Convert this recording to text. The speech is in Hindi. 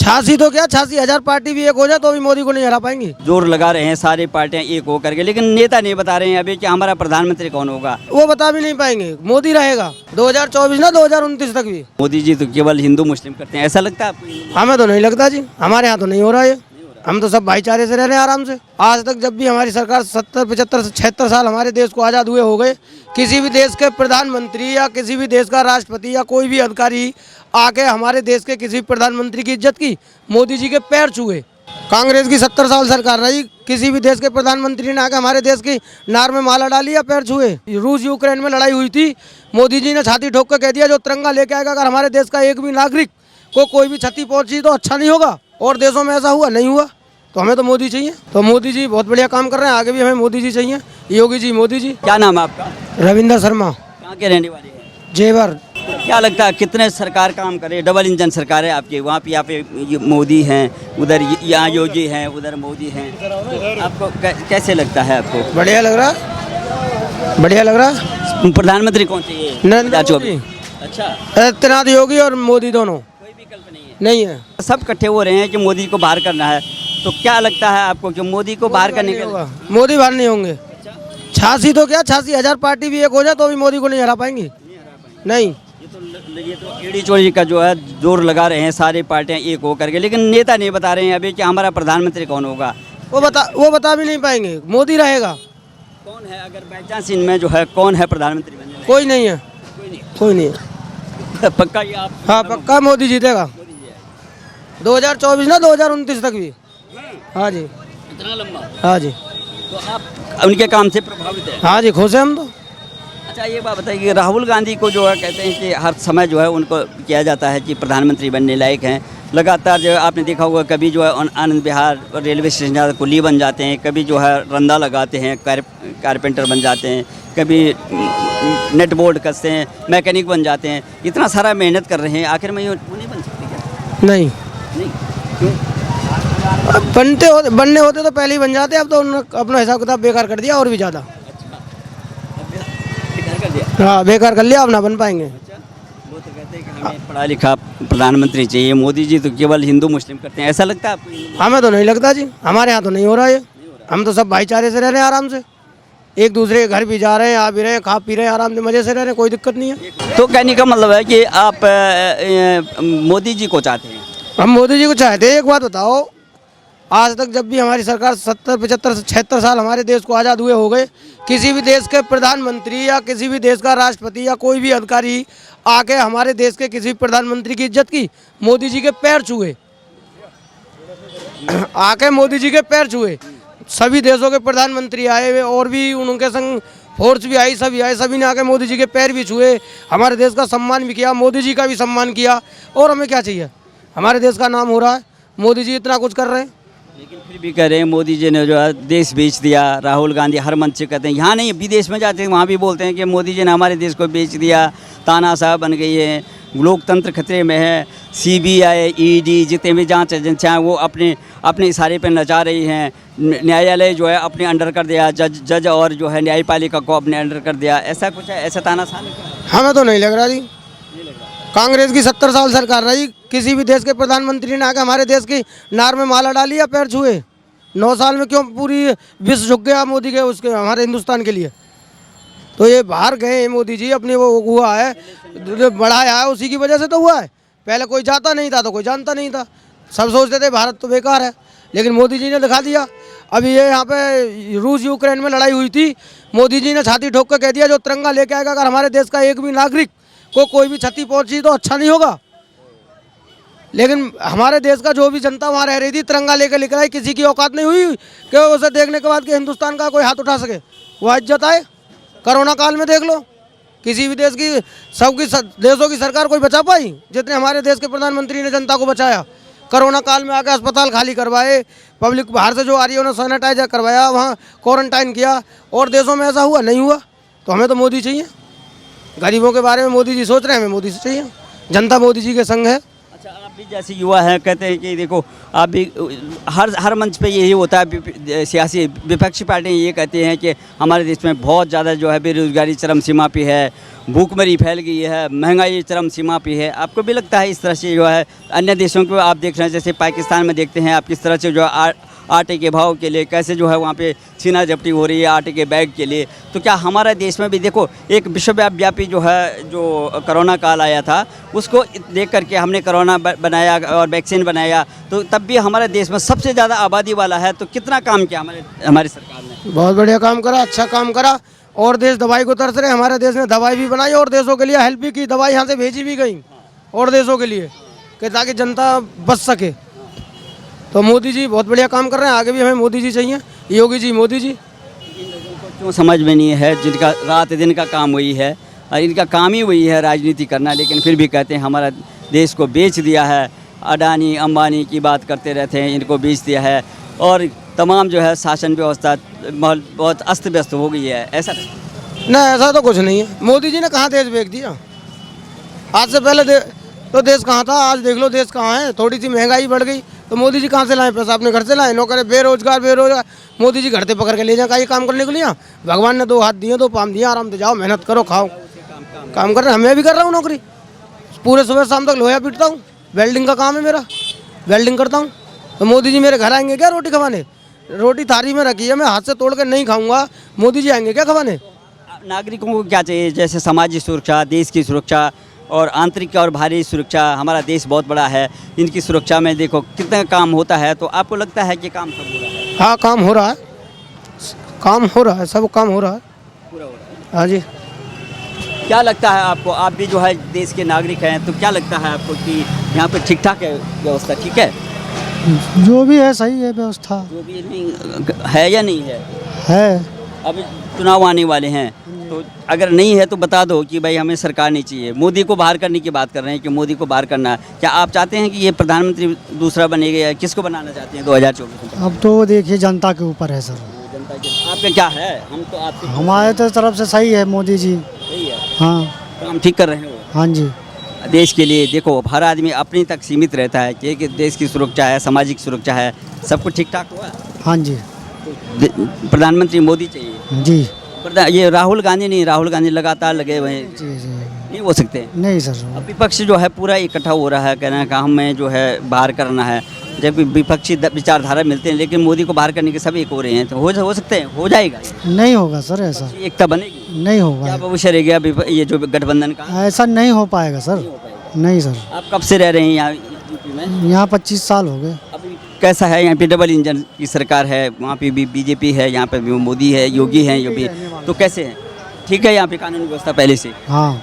86 तो क्या 86,000 पार्टी भी एक हो जाए तो भी मोदी को नहीं हरा पाएंगी। जोर लगा रहे हैं सारी पार्टियां एक हो करके, लेकिन नेता नहीं बता रहे हैं अभी कि हमारा प्रधानमंत्री कौन होगा। वो बता भी नहीं पाएंगे, मोदी रहेगा 2024 ना 2029 तक भी। मोदी जी तो केवल हिंदू मुस्लिम करते हैं, ऐसा लगता है आपको? हमें तो नहीं लगता जी, हमारे यहाँ तो नहीं हो रहा है। हम तो सब भाईचारे से रह रहे हैं आराम से। आज तक जब भी हमारी सरकार 70, 75, 76 साल हमारे देश को आज़ाद हुए हो गए, किसी भी देश के प्रधानमंत्री या किसी भी देश का राष्ट्रपति या कोई भी अधिकारी आके हमारे देश के किसी प्रधानमंत्री की इज्जत की, मोदी जी के पैर छुए। कांग्रेस की 70 साल सरकार रही, किसी भी देश के प्रधानमंत्री ने आके हमारे देश की नार में माला डाली या पैर छुए। रूस यूक्रेन में लड़ाई हुई थी, मोदी जी ने छाती ठोक कर कह दिया जो तिरंगा लेके आएगा अगर हमारे देश का एक भी नागरिक को कोई भी क्षति पहुंची तो अच्छा नहीं होगा। और देशों में ऐसा हुआ नहीं हुआ, तो हमें तो मोदी चाहिए। तो मोदी जी बहुत बढ़िया काम कर रहे हैं, आगे भी हमें मोदी जी चाहिए। योगी जी, मोदी जी। क्या नाम है आपका? रविंद्र शर्मा, कहाँ के रहने वाले हैं? जेवर। क्या लगता है कितने सरकार काम करे? डबल इंजन सरकार है आपकी, वहाँ पे यहाँ पे मोदी हैं, उधर यहाँ योगी हैं, उधर मोदी हैं। आपको कैसे लगता है आपको? बढ़िया लग रहा, बढ़िया लग रहा। प्रधानमंत्री कौन चाहिए? नरेंद्र मोदी। अच्छा, तेनाली योगी और मोदी दोनों, कोई विकल्प नहीं है? नहीं है। सब इकट्ठे हो रहे हैं कि मोदी को बाहर करना है, तो क्या लगता है आपको कि मोदी को बाहर करने के लिए? मोदी बाहर नहीं होंगे। 86 तो क्या 86,000 पार्टी भी एक हो जाए तो भी मोदी को नहीं हरा पाएंगी। नहीं, ये तो एड़ी चोरी का जो है जोर लगा रहे हैं सारी पार्टियां एक हो करके, लेकिन नेता नहीं बता रहे हैं अभी कि हमारा प्रधानमंत्री कौन होगा। वो बता भी नहीं पाएंगे, मोदी रहेगा। कौन है अगर बाई चांस इनमें जो है कौन है प्रधानमंत्री बनने लायक? कोई नहीं है, कोई नहीं है। पक्का ये आप? हाँ पक्का मोदी जीतेगा 2024 ना 2029 तक भी। हाँ जी, इतना लंबा? हाँ जी। तो आप उनके काम से प्रभावित है? हाँ जी, खुश हैं हम तो। अच्छा, ये बात बताइए कि राहुल गांधी को जो है कहते हैं कि हर समय जो है उनको किया जाता है कि प्रधानमंत्री बनने लायक हैं। लगातार जो है आपने देखा होगा कभी जो है आनंद विहार रेलवे स्टेशन कुली बन जाते हैं, कभी जो है रंदा लगाते हैं, कारपेंटर बन जाते हैं, कभी नेट बोर्ड कसते हैं, मैकेनिक बन जाते हैं। इतना सारा मेहनत कर रहे हैं, आखिर में ये वो नहीं बन सकते क्या? नहीं, क्यों? बनने होते तो पहले ही बन जाते, अब तो उन्होंने अपना हिसाब किताब बेकार कर दिया और भी ज़्यादा। हाँ बेकार कर लिया, अब ना बन पाएंगे। वो तो कहते हैं कि हमें पढ़ा लिखा प्रधानमंत्री चाहिए। मोदी जी तो केवल हिंदू मुस्लिम करते हैं, ऐसा लगता है आपको? हमें तो नहीं लगता जी, हमारे यहाँ तो नहीं हो रहा है। हम तो सब भाईचारे से रह रहे हैं आराम से, एक दूसरे के घर भी जा रहे हैं, आ भी रहे हैं, खा पी रहे हैं, आराम से मज़े से रह रहे हैं, कोई दिक्कत नहीं है। तो कहने का मतलब है कि आप मोदी जी को चाहते हैं? हम मोदी जी को चाहते हैं। एक बात बताओ, आज तक जब भी हमारी सरकार 70, 75, 76 साल हमारे देश को आज़ाद हुए हो गए, किसी भी देश के प्रधानमंत्री या किसी भी देश का राष्ट्रपति या कोई भी अधिकारी आके हमारे देश के किसी प्रधानमंत्री की इज्जत की, मोदी जी के पैर छुए। आके मोदी जी के पैर छुए। सभी देशों के प्रधानमंत्री आए हुए और भी उनके संग फोर्स भी आई, सभी आए, सभी ने आके मोदी जी के पैर भी छुए, हमारे देश का सम्मान भी किया, मोदी जी का भी सम्मान किया। और हमें क्या चाहिए? हमारे देश का नाम हो रहा है, मोदी जी इतना कुछ कर रहे हैं। लेकिन फिर भी कह रहे हैं मोदी जी ने जो है देश बेच दिया। राहुल गांधी हर मंच से कहते हैं, यहाँ नहीं विदेश में जाते हैं वहाँ भी बोलते हैं कि मोदी जी ने हमारे देश को बेच दिया, तानाशाह बन गई है, लोकतंत्र खतरे में है, CBI, ED जितने भी जांच एजेंसियाँ हैं वो अपने इशारे पर नचा रही हैं, न्यायालय जो है अपने अंडर कर दिया, जज और जो है न्यायपालिका को अपने अंडर कर दिया, ऐसा कुछ है? ऐसा तानाशाह हमें तो नहीं लग रहा जी। कांग्रेस की 70 साल सरकार रही, किसी भी देश के प्रधानमंत्री ने आकर हमारे देश की नार में माला डाली या पैर छुए। 9 साल में क्यों पूरी विश्व झुक गया मोदी के उसके हमारे हिंदुस्तान के लिए? तो ये बाहर गए मोदी जी, अपने वो हुआ है, बढ़ाया है, उसी की वजह से तो हुआ है। पहले कोई जाता नहीं था तो कोई जानता नहीं था, सब सोचते थे भारत तो बेकार है, लेकिन मोदी जी ने दिखा दिया। अभी ये यहाँ पे रूस यूक्रेन में लड़ाई हुई थी, मोदी जी ने छाती ठोक कर कह दिया जो तिरंगा लेके आएगा अगर हमारे देश का एक भी नागरिक को कोई भी क्षति पहुंची तो अच्छा नहीं होगा। लेकिन हमारे देश का जो भी जनता वहाँ रह रही थी तिरंगा लेकर लिख रहा है, किसी की औकात नहीं हुई कि उसे देखने के बाद कि हिंदुस्तान का कोई हाथ उठा सके, वह इज्जत आए। कोरोना काल में देख लो, किसी भी देश की देशों की सरकार कोई बचा पाई जितने हमारे देश के प्रधानमंत्री ने जनता को बचाया। कोरोना काल में आकर अस्पताल खाली करवाए, पब्लिक बाहर से जो आ रही है उन्हें सैनिटाइजर करवाया, वहाँ क्वारंटाइन किया, और देशों में ऐसा हुआ नहीं हुआ। तो हमें तो मोदी चाहिए। गरीबों के बारे में मोदी जी सोच रहे हैं, हमें मोदी से चाहिए, जनता मोदी जी के संग है। अच्छा, आप भी जैसे युवा हैं कहते हैं कि देखो आप भी हर मंच पे यही होता है, सियासी विपक्षी पार्टियाँ ये कहती हैं कि हमारे देश में बहुत ज़्यादा जो है बेरोजगारी चरम सीमा पे है, भूखमरी फैल गई है, महंगाई चरम सीमा पे है। आपको भी लगता है इस तरह से जो है अन्य देशों को आप देख रहे हैं, जैसे पाकिस्तान में देखते हैं आप किस तरह से जो है आटे के भाव के लिए कैसे जो है वहाँ पे छीना झपटी हो रही है आटे के बैग के लिए, तो क्या हमारा देश में भी देखो एक विश्वव्यापी जो है जो कोरोना काल आया था उसको देख करके हमने कोरोना बनाया और वैक्सीन बनाया, तो तब भी हमारे देश में सबसे ज़्यादा आबादी वाला है, तो कितना काम किया हमारी सरकार ने? बहुत बढ़िया काम करा, अच्छा काम करा। और देश दवाई को तरस रहे, हमारे देश ने दवाई भी बनाई और देशों के लिए हेल्प भी की, दवाई यहाँ से भेजी भी गई और देशों के लिए कि ताकि जनता बच सके। तो मोदी जी बहुत बढ़िया काम कर रहे हैं, आगे भी हमें मोदी जी चाहिए, योगी जी मोदी जी। क्यों समझ में नहीं है जिनका रात दिन का काम वही है और इनका काम ही वही है राजनीति करना, लेकिन फिर भी कहते हैं हमारा देश को बेच दिया है, अडानी अंबानी की बात करते रहते हैं, इनको बेच दिया है और तमाम जो है शासन व्यवस्था बहुत अस्त व्यस्त हो गई है, ऐसा नहीं? ऐसा तो कुछ नहीं है। मोदी जी ने कहाँ देश बेच दिया? आज से पहले तो देश कहाँ था, आज देख लो देश कहाँ है। थोड़ी सी महंगाई बढ़ गई तो मोदी जी कहाँ से लाए पैसा? अपने घर से लाए। नौकर बेरोजगार मोदी जी घर से पकड़ के ले जाए, ये काम करने के लिए। भगवान ने 2 हाथ दिए, 2 पाँव दिए, आराम से जाओ, मेहनत करो, खाओ, काम कर रहे हैं। मैं भी कर रहा हूँ नौकरी, पूरे सुबह शाम तक लोहा पीटता हूँ, वेल्डिंग का काम है मेरा, वेल्डिंग करता हूँ। तो मोदी जी मेरे घर आएंगे क्या रोटी खवाने? रोटी थाली में रखी है, मैं हाथ से तोड़ कर नहीं खाऊंगा, मोदी जी आएंगे क्या खवाने? नागरिकों को क्या चाहिए? जैसे सामाजिक सुरक्षा, देश की सुरक्षा और आंतरिक और बाहरी सुरक्षा, हमारा देश बहुत बड़ा है, इनकी सुरक्षा में देखो कितना काम होता है, तो आपको लगता है कि काम सब हो रहा है? हाँ, काम हो रहा है, काम हो रहा है, सब काम हो रहा है, पूरा हो रहा है। हाँ जी। क्या लगता है आपको, आप भी जो है देश के नागरिक हैं, तो क्या लगता है आपको कि यहाँ पे ठीक ठाक है व्यवस्था? ठीक है, जो भी है सही है व्यवस्था, जो भी नहीं है या नहीं है? अब चुनाव आने वाले हैं, तो अगर नहीं है तो बता दो कि भाई हमें सरकार नहीं चाहिए, मोदी को बाहर करने की बात कर रहे हैं कि मोदी को बाहर करना है। क्या आप चाहते हैं कि ये प्रधानमंत्री दूसरा बनेगा या किसको बनाना चाहते हैं 2024 में? अब तो देखिए जनता के ऊपर है सर। जनता के आपका क्या है? हम तो आपसे हमारे तो तरफ से सही है मोदी जी। सही है, हाँ काम ठीक कर रहे हैं वो। हाँ जी। देश के लिए देखो हर आदमी अपनी तक सीमित रहता है कि देश की सुरक्षा है, सामाजिक सुरक्षा है, सब कुछ ठीक ठाक हुआ। हाँ जी। प्रधानमंत्री मोदी चाहिए जी। ये राहुल गांधी नहीं, राहुल गांधी लगातार लगे हुए हैं, जी जी नहीं हो सकते। नहीं सर। अब विपक्ष जो है पूरा इकट्ठा हो रहा है, कहना का हमें जो है बाहर करना है, जबकि विपक्षी विचारधारा मिलते हैं, लेकिन मोदी को बाहर करने के सब एक हो रहे हैं, तो हो सकते हैं, हो जाएगा? नहीं होगा सर ऐसा। एकता बनेगी? नहीं क्या होगा। भविष्य रह गया ये जो गठबंधन का? ऐसा नहीं हो पाएगा सर। नहीं सर। आप कब से रह रहे हैं यहाँ यूपी में? यहाँ 25 साल हो गए। अभी कैसा है यहाँ पे? डबल इंजन की सरकार है, वहाँ पे भी बीजेपी है, यहाँ पे भी मोदी है, योगी हैं, तो कैसे है? ठीक है यहाँ पे कानून व्यवस्था पहले से? हाँ।